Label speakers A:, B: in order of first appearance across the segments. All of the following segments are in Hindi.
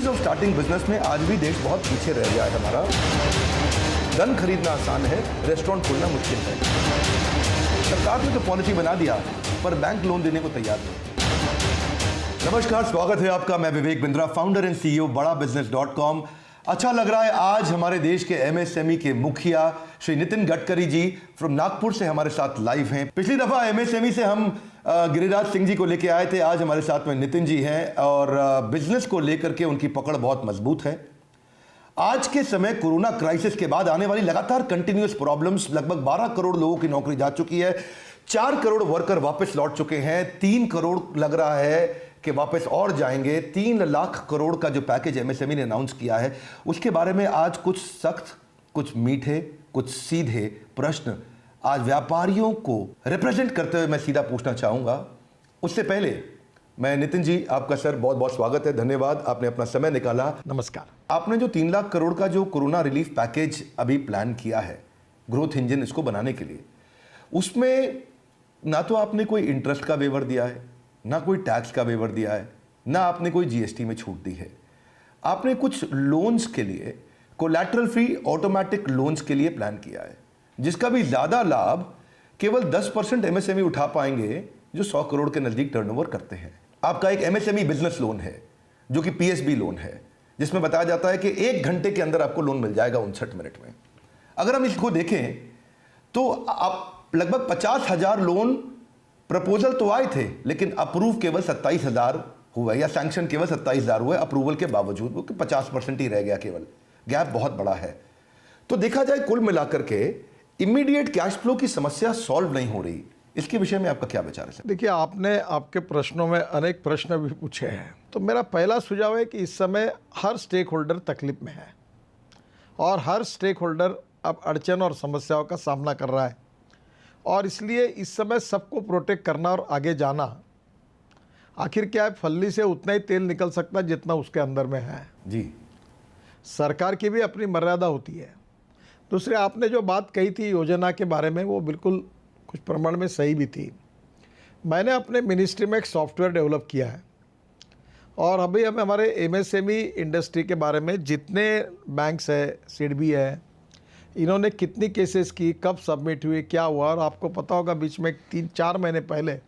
A: ईज ऑफ स्टार्टिंग बिजनेस में आज भी देश बहुत पीछे रह गया है हमारा। गन खरीदना आसान है, रेस्टोरेंट खोलना मुश्किल है। सरकार ने तो पॉलिसी बना दिया पर बैंक लोन देने को तैयार नहीं। नमस्कार, स्वागत है आपका। मैं Vivek Bindra, founder and CEO बड़ाबिजनेस.com। अच्छा लग रहा है आज हमारे देश के एमएसएमई के मुखिया श्री नितिन गडकरी जी फ्रॉम नागपुर से हमारे साथ लाइव हैं। पिछली दफा एमएसएमई से हम गिरिराज सिंह जी को लेकर आए थे, आज हमारे साथ में नितिन जी हैं और बिजनेस को लेकर के उनकी पकड़ बहुत मजबूत है। आज के समय कोरोना क्राइसिस के बाद आने वाली लगातार कंटिन्यूअस प्रॉब्लम्स, लगभग 12 करोड़ लोगों की नौकरी जा चुकी है, 4 करोड़ वर्कर वापस लौट चुके हैं, 3 करोड़ लग रहा है कि वापस और जाएंगे। 3 लाख करोड़ का जो पैकेज एमएसएमई ने अनाउंस किया है उसके बारे में आज कुछ सख्त, कुछ मीठे, कुछ सीधे प्रश्न आज व्यापारियों को रिप्रेजेंट करते हुए मैं सीधा पूछना चाहूंगा। उससे पहले मैं नितिन जी, आपका सर बहुत बहुत स्वागत है, धन्यवाद, आपने अपना समय निकाला।
B: नमस्कार।
A: आपने जो 3 लाख करोड़ का जो कोरोना रिलीफ पैकेज अभी प्लान किया है, ग्रोथ इंजन इसको बनाने के लिए, उसमें ना तो आपने कोई इंटरेस्ट का वेवर दिया है, ना कोई टैक्स का वेवर दिया है, ना आपने कोई जीएसटी में छूट दी है। आपने कुछ लोन्स के लिए कोलैटरल फ्री ऑटोमेटिक लोन्स के लिए प्लान किया है, जिसका भी ज्यादा लाभ केवल 10% एमएसएमई उठा पाएंगे जो 100 करोड़ के नजदीक टर्नओवर करते हैं। आपका एक एमएसएमई बिजनेस लोन है जो कि पीएसबी लोन है, जिसमें बताया जाता है कि 1 घंटे के अंदर आपको लोन मिल जाएगा 59 मिनट में। अगर हम इसको देखें तो आप लगभग 50,000 लोन प्रपोजल तो आए थे, लेकिन अप्रूव केवल 27,000 हुए, या सैंक्शन केवल 27,000 हुए अप्रूवल के बावजूद, वो 50% ही रह गया केवल। गैप बहुत बड़ा है। तो देखा जाए कुल मिलाकर के इमीडिएट कैश फ्लो की समस्या सॉल्व नहीं हो रही, इसके विषय में आपका क्या विचार है?
B: देखिए, आपने आपके प्रश्नों में अनेक प्रश्न भी पूछे हैं, तो मेरा पहला सुझाव है कि इस समय हर स्टेक होल्डर तकलीफ में है और हर स्टेक होल्डर अब अड़चन और समस्याओं का सामना कर रहा है, और इसलिए इस समय सबको प्रोटेक्ट करना और आगे जाना। आखिर क्या है, फल्ली से उतना ही तेल निकल सकता है जितना उसके अंदर में है
A: जी।
B: सरकार की भी अपनी मर्यादा होती है। दूसरे, आपने जो बात कही थी योजना के बारे में, वो बिल्कुल कुछ प्रमाण में सही भी थी। मैंने अपने मिनिस्ट्री में एक सॉफ्टवेयर डेवलप किया है और अभी हम हमारे एमएसएमई इंडस्ट्री के बारे में जितने बैंक्स है, सिडबी है, इन्होंने कितनी केसेस की, कब सबमिट हुई, क्या हुआ, और आपको पता होगा बीच में 3-4 महीने पहले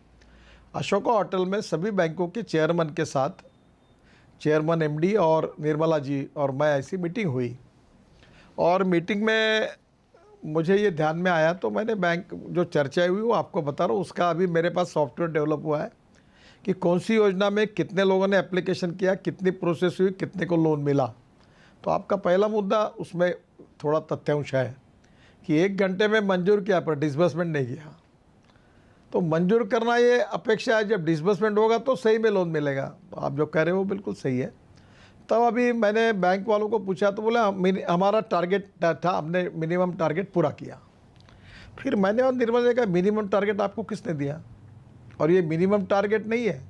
B: अशोका होटल में सभी बैंकों के चेयरमैन के साथ, चेयरमैन एमडी और निर्मला जी और मैं, ऐसी मीटिंग हुई। और मीटिंग में मुझे ये ध्यान में आया, तो मैंने बैंक जो चर्चा हुई वो आपको बता रहा हूँ। उसका अभी मेरे पास सॉफ्टवेयर डेवलप हुआ है कि कौन सी योजना में कितने लोगों ने एप्लीकेशन किया, कितनी प्रोसेस हुई, कितने को लोन मिला। तो आपका पहला मुद्दा, उसमें थोड़ा तथ्यांश है कि 1 घंटे में मंजूर किया पर डिसबर्समेंट नहीं किया। तो मंजूर करना ये अपेक्षा है, जब डिसबर्समेंट होगा तो सही में लोन मिलेगा। तो आप जो कह रहे हो वो बिल्कुल सही है। तब अभी मैंने बैंक वालों को पूछा तो बोला हमारा टारगेट था, हमने मिनिमम टारगेट पूरा किया। फिर मैंने और निर्मल ने कहा, मिनिमम टारगेट आपको किसने दिया? और ये मिनिमम टारगेट नहीं है,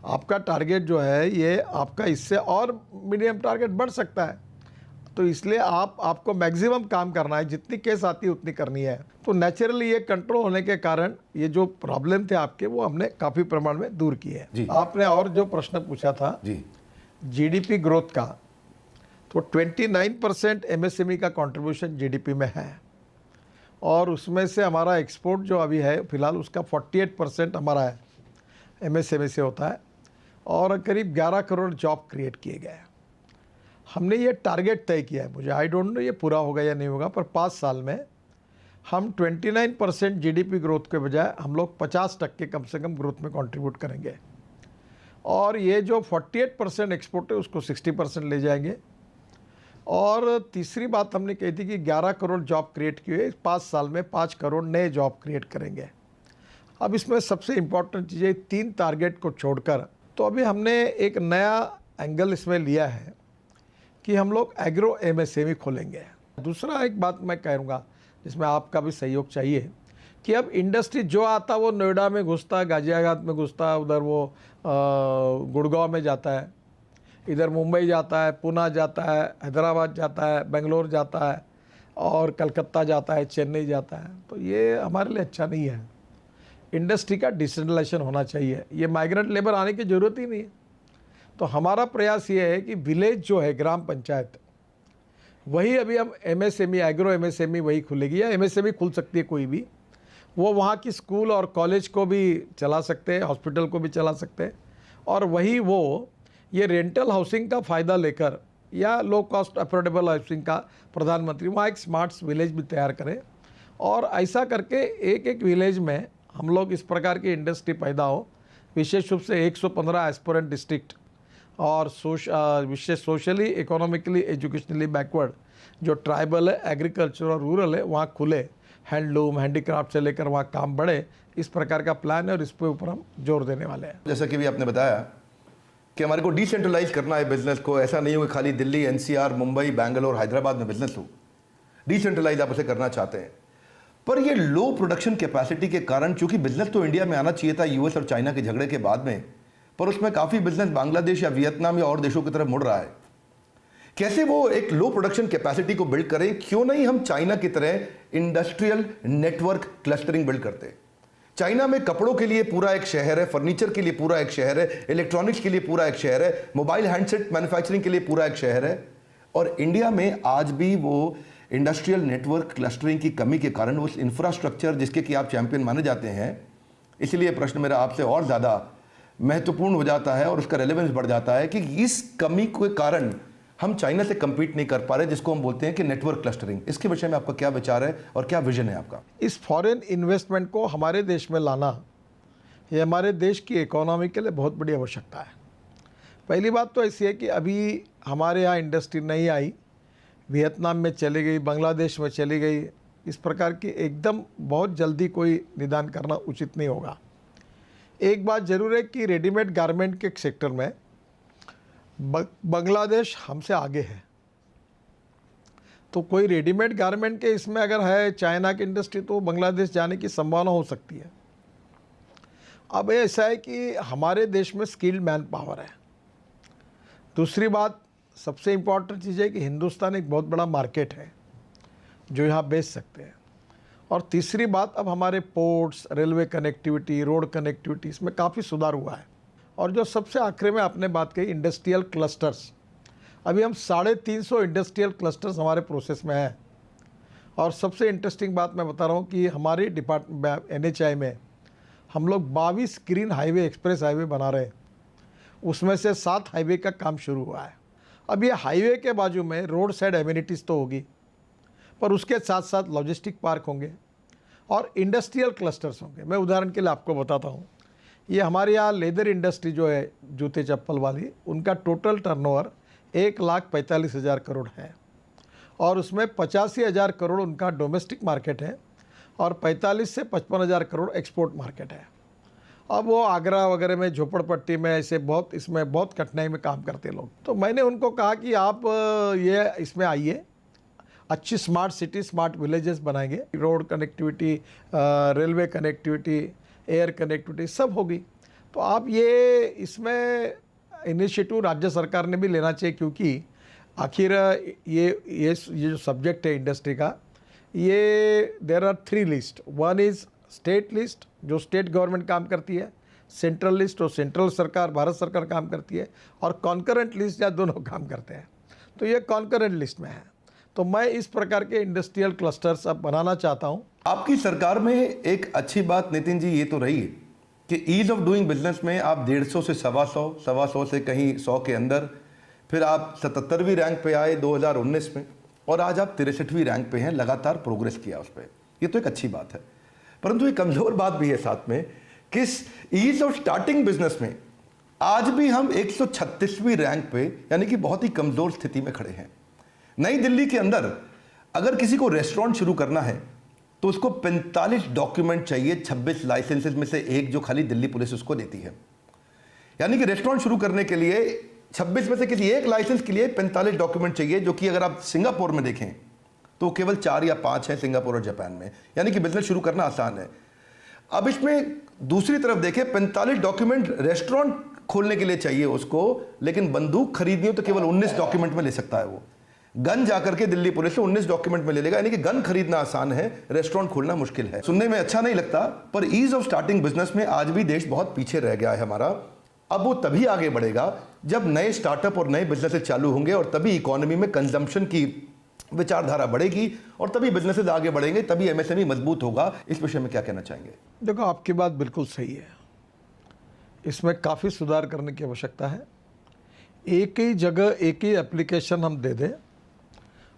B: आपका टारगेट जो है ये आपका इससे और मिनिमम टारगेट बढ़ सकता है। तो इसलिए आपको मैक्सिमम काम करना है, जितनी केस आती है उतनी करनी है। तो नेचुरली ये कंट्रोल होने के कारण ये जो प्रॉब्लम थे आपके, वो हमने काफ़ी प्रमाण में दूर किए हैं। आपने और जो प्रश्न पूछा था
A: जी,
B: जीडीपी ग्रोथ का, तो 29% एमएसएमई का कंट्रीब्यूशन जीडीपी में है, और उसमें से हमारा एक्सपोर्ट जो अभी है फिलहाल उसका 48% हमारा है एमएसएमई से होता है, और करीब 11 करोड़ जॉब क्रिएट किए गए हैं। हमने ये टारगेट तय किया है, मुझे आई डोंट नो ये पूरा होगा या नहीं होगा, पर 5 साल में हम 29% जीडीपी ग्रोथ के बजाय हम लोग 50% कम से कम ग्रोथ में कंट्रीब्यूट करेंगे, और ये जो 48% एक्सपोर्ट है उसको 60% ले जाएंगे। और तीसरी बात हमने कही थी कि 11 करोड़ जॉब क्रिएट किए, 5 साल में 5 करोड़ नए जॉब क्रिएट करेंगे। अब इसमें सबसे इम्पॉर्टेंट चीज़ है, 3 टारगेट को छोड़कर, तो अभी हमने एक नया एंगल इसमें लिया है कि हम लोग एग्रो एमएसएमई खोलेंगे। दूसरा एक बात मैं कहूँगा जिसमें आपका भी सहयोग चाहिए कि अब इंडस्ट्री जो आता वो नोएडा में घुसता है, गाजियाबाद में घुसता है, उधर वो गुड़गांव में जाता है, इधर मुंबई जाता है, पुणे जाता है, हैदराबाद जाता है, बेंगलोर जाता है, और कलकत्ता जाता है, चेन्नई जाता है। तो ये हमारे लिए अच्छा नहीं है। इंडस्ट्री का डिसेंट्रलाइजेशन होना चाहिए, ये माइग्रेंट लेबर आने की ज़रूरत ही नहीं है। तो हमारा प्रयास ये है कि विलेज जो है ग्राम पंचायत, वही अभी हम एमएसएमई, एग्रो एमएसएमई वही खुलेगी, या एमएसएमई खुल सकती है कोई भी, वो वहाँ की स्कूल और कॉलेज को भी चला सकते हैं, हॉस्पिटल को भी चला सकते हैं, और वही वो ये रेंटल हाउसिंग का फ़ायदा लेकर या लो कॉस्ट अफोर्डेबल हाउसिंग का प्रधानमंत्री वहाँ एक स्मार्ट विलेज भी तैयार करें, और ऐसा करके एक एक विलेज में हम लोग इस प्रकार की इंडस्ट्री पैदा हो, विशेष रूप से 115 एस्पिरेंट डिस्ट्रिक्ट और विशेष सोशली, इकोनॉमिकली, एजुकेशनली बैकवर्ड जो ट्राइबल है, एग्रीकल्चर और रूरल है, वहाँ खुले, हैंडलूम, हैंडीक्राफ्ट से लेकर वहाँ काम बढ़े, इस प्रकार का प्लान है और इस पे ऊपर हम जोर देने वाले हैं।
A: जैसा कि भी आपने बताया कि हमारे को डिसेंट्रलाइज करना है बिजनेस को, ऐसा नहीं हो कि खाली दिल्ली, एनसीआर, मुंबई, बैंगलोर, हैदराबाद में बिजनेस हो, डिसेंट्रलाइज आप उसे करना चाहते हैं। पर ये लो प्रोडक्शन कैपेसिटी के कारण, चूंकि बिजनेस तो इंडिया में आना चाहिए था यूएस और चाइना के झगड़े के बाद में, पर उसमें काफ़ी बिजनेस बांग्लादेश या वियतनाम या और देशों की तरफ मुड़ रहा है। कैसे वो एक लो प्रोडक्शन कैपेसिटी को बिल्ड करें? क्यों नहीं हम चाइना की तरह इंडस्ट्रियल नेटवर्क क्लस्टरिंग बिल्ड करते हैं? चाइना में कपड़ों के लिए पूरा एक शहर है, फर्नीचर के लिए पूरा एक शहर है, इलेक्ट्रॉनिक्स के लिए पूरा एक शहर है, मोबाइल हैंडसेट मैन्युफैक्चरिंग के लिए पूरा एक शहर है, और इंडिया में आज भी वो इंडस्ट्रियल नेटवर्क क्लस्टरिंग की कमी के कारण उस इंफ्रास्ट्रक्चर जिसके कि आप चैंपियन माने जाते हैं, इसलिए प्रश्न मेरा आपसे और ज़्यादा महत्वपूर्ण हो जाता है और उसका रेलेवेंस बढ़ जाता है कि इस कमी के कारण हम चाइना से compete नहीं कर पा रहे, जिसको हम बोलते हैं कि नेटवर्क क्लस्टरिंग। इसके विषय में आपका क्या विचार है और क्या विजन है आपका?
B: इस फॉरेन इन्वेस्टमेंट को हमारे देश में लाना, ये हमारे देश की इकोनॉमी के लिए बहुत बड़ी आवश्यकता है। पहली बात तो ऐसी है कि अभी हमारे यहाँ इंडस्ट्री नहीं आई, वियतनाम में चली गई, बांग्लादेश में चली गई, इस प्रकार की एकदम बहुत जल्दी कोई निदान करना उचित नहीं होगा। एक बात ज़रूर है कि रेडीमेड गारमेंट के सेक्टर में बांग्लादेश हमसे आगे है, तो कोई रेडीमेड गारमेंट के इसमें अगर है चाइना की इंडस्ट्री, तो बांग्लादेश जाने की संभावना हो सकती है। अब ऐसा है कि हमारे देश में स्किल्ड मैन पावर है। दूसरी बात, सबसे इम्पॉर्टेंट चीज़ है कि हिंदुस्तान एक बहुत बड़ा मार्केट है जो यहाँ बेच सकते हैं। और तीसरी बात, अब हमारे ports, railway connectivity, road connectivity, इसमें काफ़ी सुधार हुआ है। और जो सबसे आखिर में आपने बात कही इंडस्ट्रियल क्लस्टर्स, अभी हम 350 इंडस्ट्रियल क्लस्टर्स हमारे प्रोसेस में हैं। और सबसे इंटरेस्टिंग बात मैं बता रहा हूँ कि हमारी डिपार्टमेंट NHI में हम लोग 22 ग्रीन हाईवे, एक्सप्रेस हाईवे बना रहे हैं, उसमें से 7 हाईवे का काम शुरू हुआ है। अब ये हाईवे के बाजू में रोड साइड एमिनिटीज़ तो होगी, पर उसके साथ साथ लॉजिस्टिक पार्क होंगे और इंडस्ट्रियल क्लस्टर्स होंगे। मैं उदाहरण के लिए आपको बताता हूँ, ये हमारे यहाँ लेदर इंडस्ट्री जो है, जूते चप्पल वाली, उनका टोटल टर्नओवर 1,45,000 करोड़ है, और उसमें 85,000 करोड़ उनका डोमेस्टिक मार्केट है और 45 से 55,000 करोड़ एक्सपोर्ट मार्केट है। अब वो आगरा वगैरह में, झोपड़पट्टी में, ऐसे बहुत इसमें बहुत कठिनाई में काम करते हैं लोग। तो मैंने उनको कहा कि आप ये इसमें आइए, अच्छी स्मार्ट सिटी, स्मार्ट विलेजेस बनाएंगे, road connectivity, railway connectivity, air connectivity सब होगी। तो आप ये इसमें इनिशिएटिव राज्य सरकार ने भी लेना चाहिए, क्योंकि आखिर ये जो सब्जेक्ट है इंडस्ट्री का, ये there are 3 list. One is state list, जो स्टेट गवर्नमेंट काम करती है, सेंट्रल लिस्ट, और सेंट्रल सरकार, भारत सरकार काम करती है, और कॉन्करेंट लिस्ट, या दोनों काम करते हैं। तो ये कॉन्करेंट लिस्ट में है। तो मैं इस प्रकार के इंडस्ट्रियल क्लस्टर्स अब बनाना चाहता हूँ।
A: आपकी सरकार में एक अच्छी बात नितिन जी ये तो रही है कि ईज ऑफ डूइंग बिजनेस में आप 150 से 125 से कहीं 100 के अंदर, फिर आप 77वीं रैंक पे आए 2019 में, और आज आप 63वीं रैंक पे हैं। लगातार प्रोग्रेस किया उस पर, ये तो एक अच्छी बात है। परंतु एक कमज़ोर बात भी है साथ में कि ईज ऑफ स्टार्टिंग बिजनेस में आज भी हम 136वीं रैंक पे, यानी कि बहुत ही कमज़ोर स्थिति में खड़े हैं। नई दिल्ली के अंदर अगर किसी को रेस्टोरेंट शुरू करना है तो उसको 45 डॉक्यूमेंट चाहिए, 26 लाइसेंसेज में से एक जो खाली दिल्ली पुलिस उसको देती है। यानी कि रेस्टोरेंट शुरू करने के लिए 26 में से किसी एक लाइसेंस के लिए 45 डॉक्यूमेंट चाहिए, जो कि अगर आप सिंगापुर में देखें तो केवल 4 या 5 है, सिंगापुर और जापान में। यानी कि बिजनेस शुरू करना आसान है। अब इसमें दूसरी तरफ देखें, 45 डॉक्यूमेंट रेस्टोरेंट खोलने के लिए चाहिए उसको, लेकिन बंदूक खरीदनी हो तो केवल 19 डॉक्यूमेंट में ले सकता है वो। गन जाकर के दिल्ली पुलिस से 19 डॉक्यूमेंट में ले लेगा। यानी कि गन खरीदना आसान है, रेस्टोरेंट खोलना मुश्किल है। सुनने में अच्छा नहीं लगता, पर ईज ऑफ स्टार्टिंग बिजनेस में आज भी देश बहुत पीछे रह गया है हमारा। अब वो तभी आगे बढ़ेगा जब नए स्टार्टअप और नए बिजनेसेस चालू होंगे, और तभी इकोनॉमी में कंजम्पशन की विचारधारा बढ़ेगी, और तभी बिजनेसेस आगे बढ़ेंगे, तभी एमएसएमई मजबूत होगा। इस विषय में क्या कहना चाहेंगे?
B: देखो, आपकी बात बिल्कुल सही है, इसमें काफ़ी सुधार करने की आवश्यकता है। एक ही जगह एक ही एप्लीकेशन हम दे दें,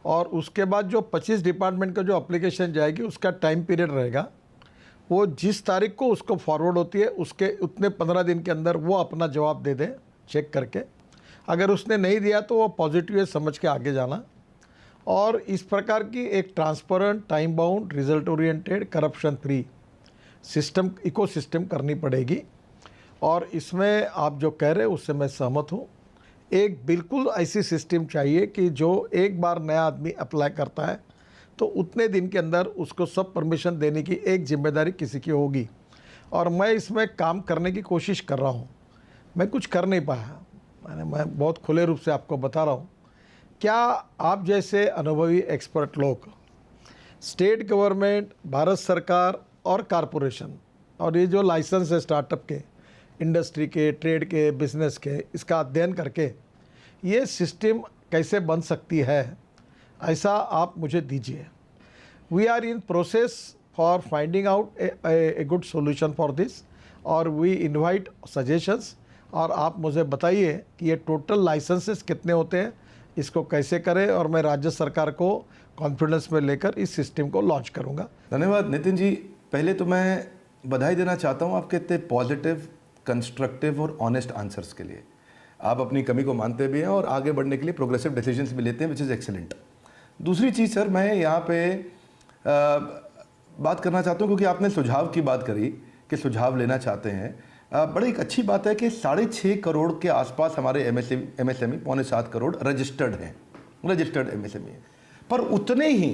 B: और उसके बाद जो 25 डिपार्टमेंट का जो एप्लीकेशन जाएगी उसका टाइम पीरियड रहेगा, वो जिस तारीख को उसको फॉरवर्ड होती है उसके उतने 15 दिन के अंदर वो अपना जवाब दे दे चेक करके। अगर उसने नहीं दिया तो वो पॉजिटिव है समझ के आगे जाना। और इस प्रकार की एक transparent, time bound, result oriented, corruption free system, ecosystem करनी पड़ेगी। और इसमें आप जो कह रहे हैं उससे मैं सहमत हूँ। एक बिल्कुल ऐसी सिस्टम चाहिए कि जो एक बार नया आदमी अप्लाई करता है तो उतने दिन के अंदर उसको सब परमिशन देने की एक जिम्मेदारी किसी की होगी। और मैं इसमें काम करने की कोशिश कर रहा हूँ, मैं कुछ कर नहीं पाया। मैं बहुत खुले रूप से आपको बता रहा हूँ, क्या आप जैसे अनुभवी एक्सपर्ट लोग, स्टेट गवर्नमेंट, भारत सरकार और कॉरपोरेशन, और ये जो लाइसेंस है स्टार्टअप के, इंडस्ट्री के, ट्रेड के, बिजनेस के, इसका अध्ययन करके ये सिस्टम कैसे बन सकती है, ऐसा आप मुझे दीजिए। We are in process for finding out a good solution for this, और वी इनवाइट सजेशंस। और आप मुझे बताइए कि ये टोटल लाइसेंसेस कितने होते हैं, इसको कैसे करें, और मैं राज्य सरकार को कॉन्फिडेंस में लेकर इस सिस्टम को लॉन्च करूँगा।
A: धन्यवाद नितिन जी। पहले तो मैं बधाई देना चाहता हूँ आपके इतने पॉजिटिव, कंस्ट्रक्टिव और ऑनेस्ट आंसर्स के लिए। आप अपनी कमी को मानते भी हैं और आगे बढ़ने के लिए प्रोग्रेसिव डिसीजंस भी लेते हैं, विच इज़ एक्सीलेंट। दूसरी चीज़ सर, मैं यहाँ पे बात करना चाहता हूँ, क्योंकि आपने सुझाव की बात करी कि सुझाव लेना चाहते हैं। बड़ी एक अच्छी बात है कि 6.5 करोड़ के आसपास हमारे एमएसएमई, 6.25 करोड़ रजिस्टर्ड हैं, रजिस्टर्ड एमएसएमई, पर उतने ही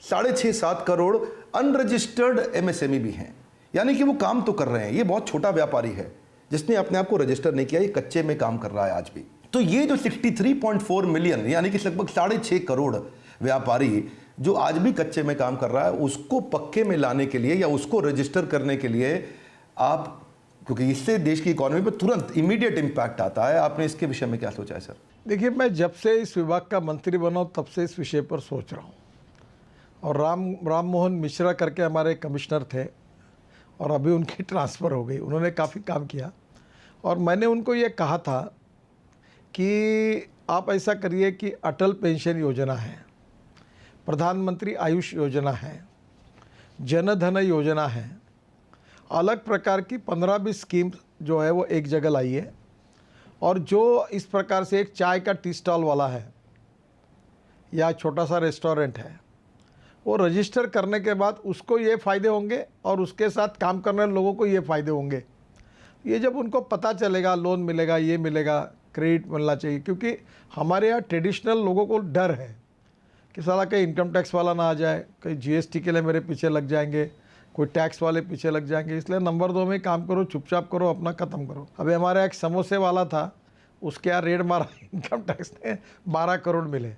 A: 6.5-7 करोड़ अनरजिस्टर्ड एमएसएमई भी हैं। यानी कि वो काम तो कर रहे हैं, ये बहुत छोटा व्यापारी है जिसने अपने आप को रजिस्टर नहीं किया, ये कच्चे में काम कर रहा है आज भी। तो ये जो 63.4 मिलियन, यानी कि लगभग 6.5 करोड़ व्यापारी जो आज भी कच्चे में काम कर रहा है, उसको पक्के में लाने के लिए या उसको रजिस्टर करने के लिए आप, क्योंकि इससे देश की इकोनॉमी पर तुरंत इमीडिएट इम्पैक्ट आता है, आपने इसके विषय में क्या सोचा है सर?
B: देखिए, मैं जब से इस विभाग का मंत्री बना हूँ तब से इस विषय पर सोच रहा हूँ। और राम मोहन मिश्रा करके हमारे कमिश्नर थे, और अभी उनकी ट्रांसफ़र हो गई, उन्होंने काफ़ी काम किया। और मैंने उनको ये कहा था कि आप ऐसा करिए कि अटल पेंशन योजना है, प्रधानमंत्री आयुष योजना है, जन धन योजना है, अलग प्रकार की 15-20 स्कीम जो है वो एक जगह लाइए। और जो इस प्रकार से एक चाय का टी स्टॉल वाला है या छोटा सा रेस्टोरेंट है, वो रजिस्टर करने के बाद उसको ये फ़ायदे होंगे और उसके साथ काम करने वाले लोगों को ये फ़ायदे होंगे। ये जब उनको पता चलेगा, लोन मिलेगा, ये मिलेगा, क्रेडिट मिलना चाहिए। क्योंकि हमारे यहाँ ट्रेडिशनल लोगों को डर है कि साला कहीं इनकम टैक्स वाला ना आ जाए, कहीं जीएसटी के लिए मेरे पीछे लग जाएंगे, कोई टैक्स वाले पीछे लग जाएंगे। इसलिए नंबर 2 में काम करो, चुपचाप करो, अपना ख़त्म करो। अभी हमारा एक समोसे वाला था, उसके यहाँ रेड मारा, इनकम टैक्स ने 12 करोड़ मिले।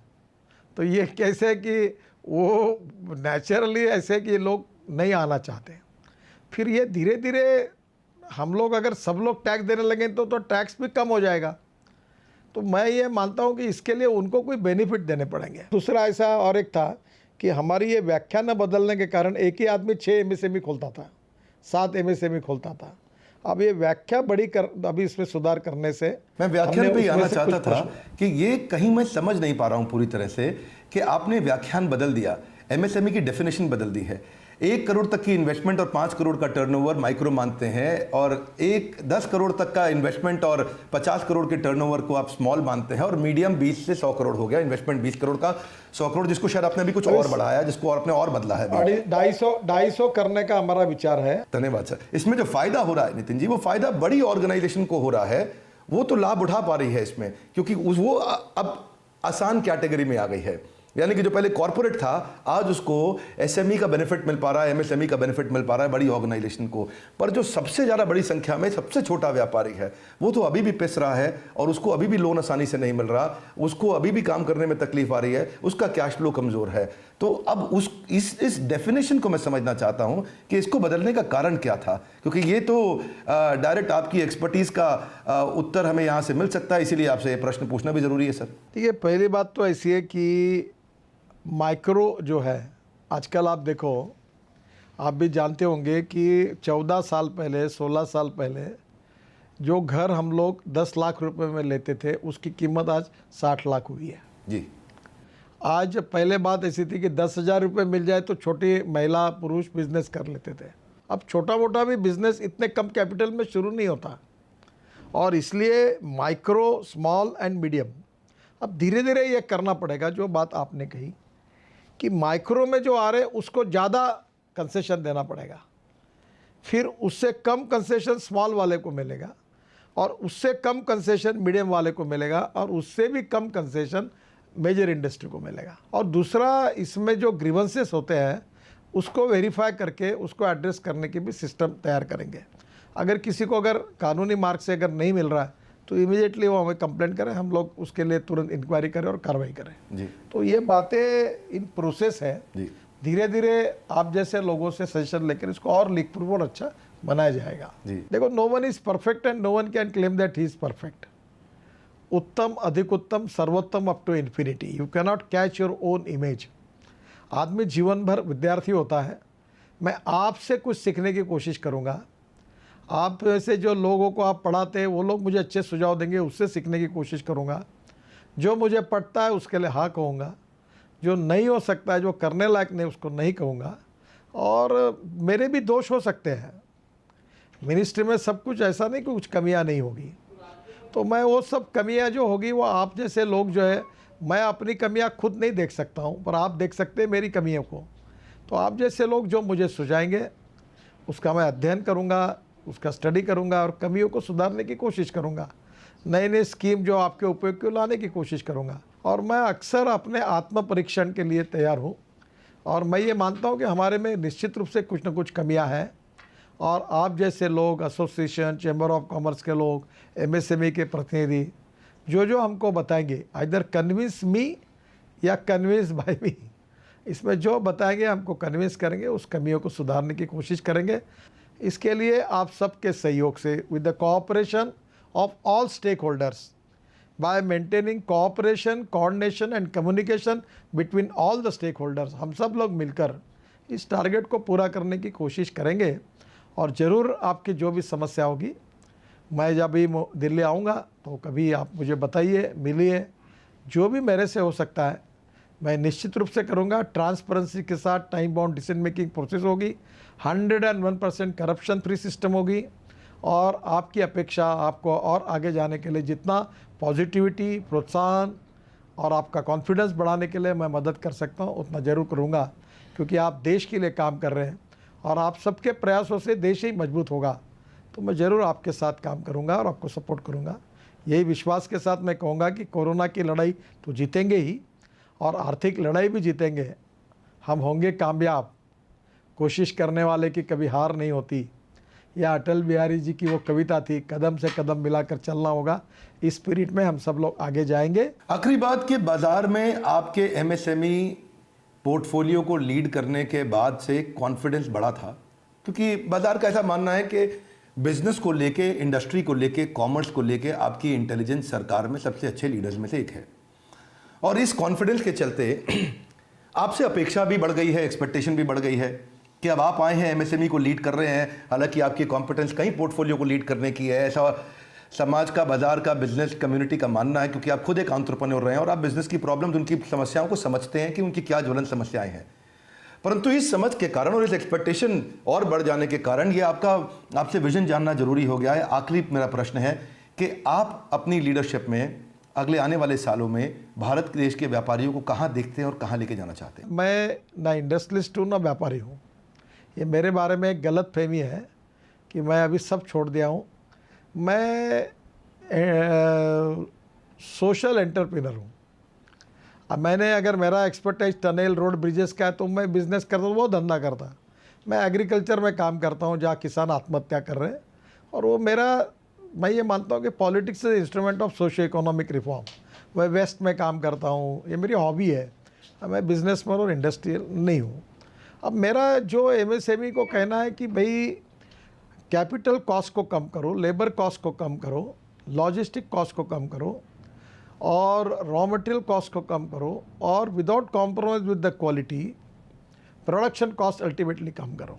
B: तो ये कैसे कि वो नेचुरली ऐसे कि लोग नहीं आना चाहते। फिर ये धीरे धीरे हम लोग अगर सब लोग टैक्स देने लगे तो टैक्स भी कम हो जाएगा। तो मैं ये मानता हूँ कि इसके लिए उनको कोई बेनिफिट देने पड़ेंगे। दूसरा ऐसा और एक था कि हमारी ये व्याख्या न बदलने के कारण एक ही आदमी 6 एमएसएमई खोलता था, 7 एमएसएमई खोलता था। अब ये व्याख्या बड़ी अभी इसमें सुधार करने से
A: मैं व्याख्यान पे आना चाहता था कि ये कहीं मैं समझ नहीं पा रहा हूँ पूरी तरह से कि आपने व्याख्यान बदल दिया, एमएसएमई की डेफिनेशन बदल दी है। 1 करोड़ तक की इन्वेस्टमेंट और 5 करोड़ का टर्नओवर माइक्रो मानते हैं, और 10 करोड़ तक का इन्वेस्टमेंट और 50 करोड़ के टर्नओवर को आप स्मॉल मानते हैं, और मीडियम 20 से 100 करोड़ हो गया, इन्वेस्टमेंट 20 करोड़ का 100 करोड़, जिसको शायद आपने भी कुछ और बढ़ाया, जिसको आपने और बदला है।
B: 250 करने का हमारा विचार है।
A: धन्यवाद सर। इसमें जो फायदा हो रहा है नितिन जी, वो फायदा बड़ी ऑर्गेनाइजेशन को हो रहा है, वो तो लाभ उठा पा रही है इसमें, क्योंकि वो अब आसान कैटेगरी में आ गई है। यानी कि जो पहले कॉर्पोरेट था, आज उसको एसएमई का बेनिफिट मिल पा रहा है, एमएसएमई का बेनिफिट मिल पा रहा है, बड़ी ऑर्गेनाइजेशन को। पर जो सबसे ज़्यादा बड़ी संख्या में सबसे छोटा व्यापारी है, वो तो अभी भी पिस रहा है, और उसको अभी भी लोन आसानी से नहीं मिल रहा, उसको अभी भी काम करने में तकलीफ आ रही है, उसका कैश फ्लो कमज़ोर है। तो अब इस डेफिनेशन को मैं समझना चाहता हूं कि इसको बदलने का कारण क्या था, क्योंकि ये तो डायरेक्ट आपकी एक्सपर्टीज का उत्तर हमें यहां से मिल सकता है, इसीलिए आपसे ये प्रश्न पूछना भी जरूरी है सर।
B: देखिए, पहली बात तो ऐसी है कि माइक्रो जो है, आजकल आप देखो, आप भी जानते होंगे कि 14 साल पहले, 16 साल पहले जो घर हम लोग 10 लाख रुपए में लेते थे, उसकी कीमत आज 60 लाख हुई है
A: जी।
B: आज पहले बात ऐसी थी कि 10,000 रुपये मिल जाए तो छोटी महिला पुरुष बिजनेस कर लेते थे। अब छोटा मोटा भी बिजनेस इतने कम कैपिटल में शुरू नहीं होता, और इसलिए माइक्रो, स्मॉल एंड मीडियम अब धीरे धीरे ये करना पड़ेगा। जो बात आपने कही कि माइक्रो में जो आ रहे उसको ज़्यादा कंसेशन देना पड़ेगा, फिर उससे कम कंसेशन स्मॉल वाले को मिलेगा, और उससे कम कंसेशन मीडियम वाले को मिलेगा, और उससे भी कम कंसेशन मेजर इंडस्ट्री को मिलेगा। और दूसरा, इसमें जो ग्रीवेंसेस होते हैं उसको वेरीफाई करके उसको एड्रेस करने की भी सिस्टम तैयार करेंगे। अगर किसी को अगर कानूनी मार्ग से अगर नहीं मिल रहा है तो इमीडिएटली वो हमें कंप्लेंट करें, हम लोग उसके लिए तुरंत इंक्वायरी करें और कार्रवाई करें
A: जी।
B: तो ये बातें इन प्रोसेस है
A: जी।
B: धीरे धीरे आप जैसे लोगों से सजेशन लेकर इसको और लीक प्रूफ और अच्छा बनाया जाएगा।
A: जी।
B: देखो, no one is perfect and no one can claim that he is perfect. उत्तम, अधिक उत्तम, सर्वोत्तम up to infinity. You can not catch your own image. आदमी जीवन भर विद्यार्थी होता है। मैं आपसे कुछ सीखने की कोशिश करूँगा, आप से जो लोगों को आप पढ़ाते हैं वो लोग मुझे अच्छे सुझाव देंगे, उससे सीखने की कोशिश करूँगा। जो मुझे पढ़ता है उसके लिए हाँ कहूँगा, जो नहीं हो सकता है, जो करने लायक नहीं, उसको नहीं कहूँगा। और मेरे भी दोष हो सकते हैं, मिनिस्ट्री में सब कुछ ऐसा नहीं कि कुछ कमियां नहीं होगी, तो मैं वो सब कमियां जो होगी वो आप जैसे लोग जो है, मैं अपनी कमियां खुद नहीं देख सकता हूं, पर आप देख सकते हैं मेरी कमियों को। तो आप जैसे लोग जो मुझे सुझाएंगे उसका मैं अध्ययन करूंगा, उसका स्टडी करूंगा और कमियों को सुधारने की कोशिश करूंगा। नई नई स्कीम जो आपके उपयोग को लाने की कोशिश करूंगा। और मैं अक्सर अपने आत्म परीक्षण के लिए तैयार हूँ, और मैं ये मानता हूँ कि हमारे में निश्चित रूप से कुछ न कुछ कमियाँ हैं, और आप जैसे लोग, एसोसिएशन, चैम्बर ऑफ कॉमर्स के लोग, एमएसएमई के प्रतिनिधि जो हमको बताएंगे, आइदर कन्विंस मी या कन्विंस बाय मी, इसमें जो बताएंगे हमको कन्विंस करेंगे, उस कमियों को सुधारने की कोशिश करेंगे। इसके लिए आप सबके सहयोग से, with the cooperation of all stakeholders, by maintaining cooperation, coordination and communication between all the stakeholders, हम सब लोग मिलकर इस टारगेट को पूरा करने की कोशिश करेंगे। और ज़रूर आपकी जो भी समस्या होगी, मैं जब भी दिल्ली आऊँगा तो कभी आप मुझे बताइए, मिलिए, जो भी मेरे से हो सकता है मैं निश्चित रूप से करूँगा। ट्रांसपेरेंसी के साथ time bound decision making process होगी, 101% करप्शन फ्री सिस्टम होगी, और आपकी अपेक्षा आपको और आगे जाने के लिए जितना पॉजिटिविटी, प्रोत्साहन और आपका कॉन्फिडेंस बढ़ाने के लिए मैं मदद कर सकता हूँ उतना ज़रूर करूँगा, क्योंकि आप देश के लिए काम कर रहे हैं और आप सबके प्रयासों से देश ही मजबूत होगा। तो मैं ज़रूर आपके साथ काम करूँगा और आपको सपोर्ट करूँगा। यही विश्वास के साथ मैं कहूँगा कि कोरोना की लड़ाई तो जीतेंगे ही, और आर्थिक लड़ाई भी जीतेंगे। हम होंगे कामयाब। कोशिश करने वाले की कभी हार नहीं होती। यह अटल बिहारी जी की वो कविता थी, कदम से कदम मिलाकर चलना होगा। इस स्पिरिट में हम सब लोग आगे जाएंगे।
A: आखिरी बात कि बाजार में आपके एमएसएमई पोर्टफोलियो को लीड करने के बाद से कॉन्फिडेंस बढ़ा था, क्योंकि बाजार का ऐसा मानना है कि बिजनेस को लेके, इंडस्ट्री को लेके, कॉमर्स को लेके आपकी इंटेलिजेंस सरकार में सबसे अच्छे लीडर्स में से एक है। और इस कॉन्फिडेंस के चलते आपसे अपेक्षा भी बढ़ गई है, एक्सपेक्टेशन भी बढ़ गई है कि अब आप आए हैं, एमएसएमई को लीड कर रहे हैं। हालांकि आपकी कॉम्पिटेंस कहीं पोर्टफोलियो को लीड करने की है, ऐसा समाज का, बाजार का, बिजनेस कम्युनिटी का मानना है, क्योंकि आप खुद एक एंटरप्रेन्योर रहे हैं और आप बिजनेस की प्रॉब्लम्स, उनकी समस्याओं को समझते हैं कि उनकी क्या ज्वलन समस्याएं हैं। परंतु इस समझ के कारण और इस एक्सपेक्टेशन और बढ़ जाने के कारण ये आपसे विजन जानना जरूरी हो गया है। आखिरी मेरा प्रश्न है कि आप अपनी लीडरशिप में अगले आने वाले सालों में भारत देश के व्यापारियों को कहाँ देखते हैं और कहाँ लेके जाना चाहते हैं?
B: मैं ना इंडस्ट्रियलिस्ट हूँ ना व्यापारी हूँ। ये मेरे बारे में एक गलत फहमी है कि मैं अभी सब छोड़ दिया हूँ। मैं सोशल एंटरप्रेन्योर हूँ। अब मैंने, अगर मेरा एक्सपर्टाइज टनल, रोड, ब्रिजेस का है तो मैं बिज़नेस करता हूँ, वो धंधा करता। मैं एग्रीकल्चर में काम करता हूँ जहाँ किसान आत्महत्या कर रहे हैं, और वो मेरा, मैं ये मानता हूँ कि politics is instrument of socio economic reform. मैं वेस्ट में काम करता हूँ, ये मेरी हॉबी है। मैं बिजनेसमैन और इंडस्ट्रियल नहीं हूँ। अब मेरा जो एमएसएमई को कहना है कि भाई कैपिटल कॉस्ट को कम करो, लेबर कॉस्ट को कम करो, लॉजिस्टिक कॉस्ट को कम करो और रॉ मटेरियल कॉस्ट को कम करो और without compromise with the quality production cost ultimately कम करो।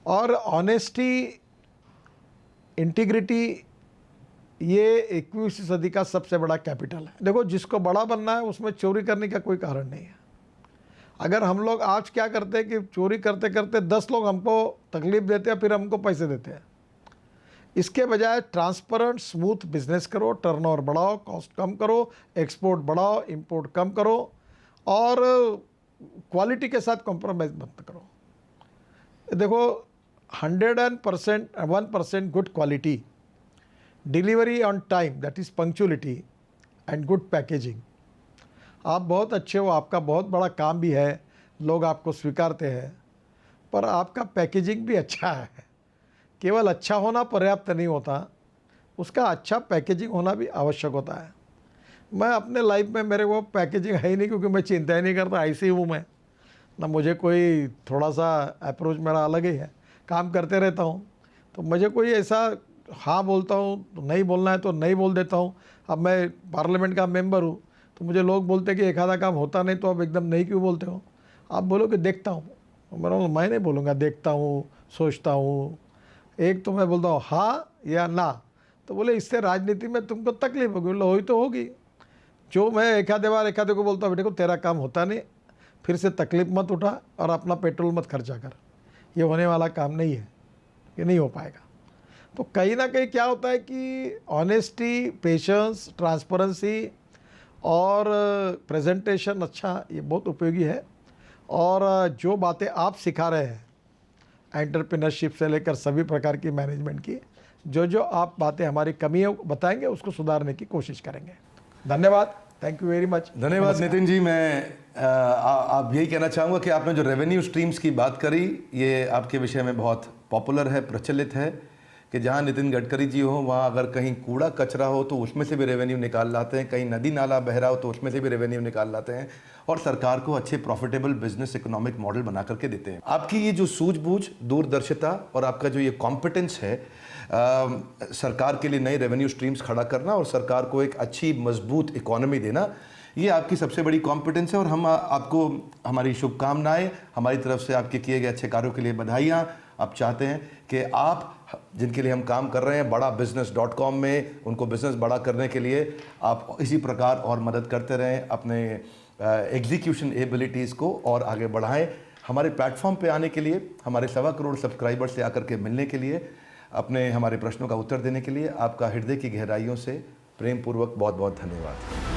B: और ऑनेस्टी, इंटीग्रिटी, ये 21वीं सदी का सबसे बड़ा कैपिटल है। देखो, जिसको बड़ा बनना है उसमें चोरी करने का कोई कारण नहीं है। अगर हम लोग आज क्या करते हैं कि चोरी करते करते 10 लोग हमको तकलीफ देते हैं, फिर हमको पैसे देते हैं। इसके बजाय ट्रांसपेरेंट स्मूथ बिजनेस करो, टर्नओवर बढ़ाओ, कॉस्ट कम करो, एक्सपोर्ट बढ़ाओ, इंपोर्ट कम करो और क्वालिटी के साथ कॉम्प्रोमाइज़ मत करो। देखो, 1% good quality, delivery on time, that is punctuality and good packaging. आप बहुत अच्छे हो, आपका बहुत बड़ा काम भी है, लोग आपको स्वीकारते हैं, पर आपका पैकेजिंग भी अच्छा है। केवल अच्छा होना पर्याप्त नहीं होता, उसका अच्छा पैकेजिंग होना भी आवश्यक होता है। मैं अपने लाइफ में, मेरे को पैकेजिंग है ही नहीं, क्योंकि मैं चिंता ही नहीं करता, ऐसे ही हूँ मैं ना। मुझे कोई थोड़ा सा अप्रोच मेरा अलग ही है, काम करते रहता हूँ। तो मुझे कोई ऐसा हाँ बोलता हूँ तो नहीं बोलना है तो नहीं बोल देता हूँ। अब मैं पार्लियामेंट का मेंबर हूँ तो मुझे लोग बोलते हैं कि एक आधा काम होता नहीं तो अब एकदम नहीं क्यों बोलते हो। आप बोलो कि देखता हूँ, मैं नहीं बोलूँगा देखता हूँ, सोचता हूँ। एक तो मैं बोलता हूँ हाँ या ना, तो बोले इससे राजनीति में तुमको तकलीफ होगी। बोले हुई तो होगी। जो मैं एक आधे को बोलता हूँ, बेटे को तेरा काम होता नहीं, फिर से तकलीफ मत उठा और अपना पेट्रोल मत खर्चा कर, ये होने वाला काम नहीं है, ये नहीं हो पाएगा। तो कहीं ना कहीं क्या होता है कि ऑनेस्टी, पेशेंस, ट्रांसपेरेंसी और प्रेजेंटेशन अच्छा, ये बहुत उपयोगी है। और जो बातें आप सिखा रहे हैं एंटरप्रेन्योरशिप से लेकर सभी प्रकार की मैनेजमेंट की, जो आप बातें हमारी कमियाँ बताएंगे उसको सुधारने की कोशिश करेंगे। धन्यवाद, थैंक यू वेरी मच।
A: धन्यवाद नितिन जी। मैं आप यही कहना चाहूँगा कि आपने जो रेवेन्यू स्ट्रीम्स की बात करी, ये आपके विषय में बहुत पॉपुलर है, प्रचलित है कि जहाँ नितिन गडकरी जी हो वहाँ अगर कहीं कूड़ा कचरा हो तो उसमें से भी रेवेन्यू निकाल लाते हैं, कहीं नदी नाला बह रहा हो तो उसमें से भी रेवेन्यू निकाल लाते हैं और सरकार को अच्छे प्रॉफिटेबल बिजनेस इकोनॉमिक मॉडल बना करके देते हैं। आपकी ये जो सूझबूझ, दूरदर्शिता और आपका जो ये कॉम्पिटेंस है सरकार के लिए नए रेवेन्यू स्ट्रीम्स खड़ा करना और सरकार को एक अच्छी मजबूत इकोनॉमी देना, ये आपकी सबसे बड़ी कॉम्पिटेंस है। और हम आपको हमारी शुभकामनाएं, हमारी तरफ से आपके किए गए अच्छे कार्यों के लिए बधाइयाँ। आप चाहते हैं कि आप जिनके लिए हम काम कर रहे हैं बड़ा business.com में, उनको बिज़नेस बड़ा करने के लिए आप इसी प्रकार और मदद करते रहें, अपने एग्जीक्यूशन एबिलिटीज़ को और आगे बढ़ाएं। हमारे प्लेटफॉर्म पे आने के लिए, हमारे 1.25 करोड़ सब्सक्राइबर्स से आकर के मिलने के लिए, अपने हमारे प्रश्नों का उत्तर देने के लिए आपका हृदय की गहराइयों से प्रेम पूर्वक बहुत बहुत धन्यवाद।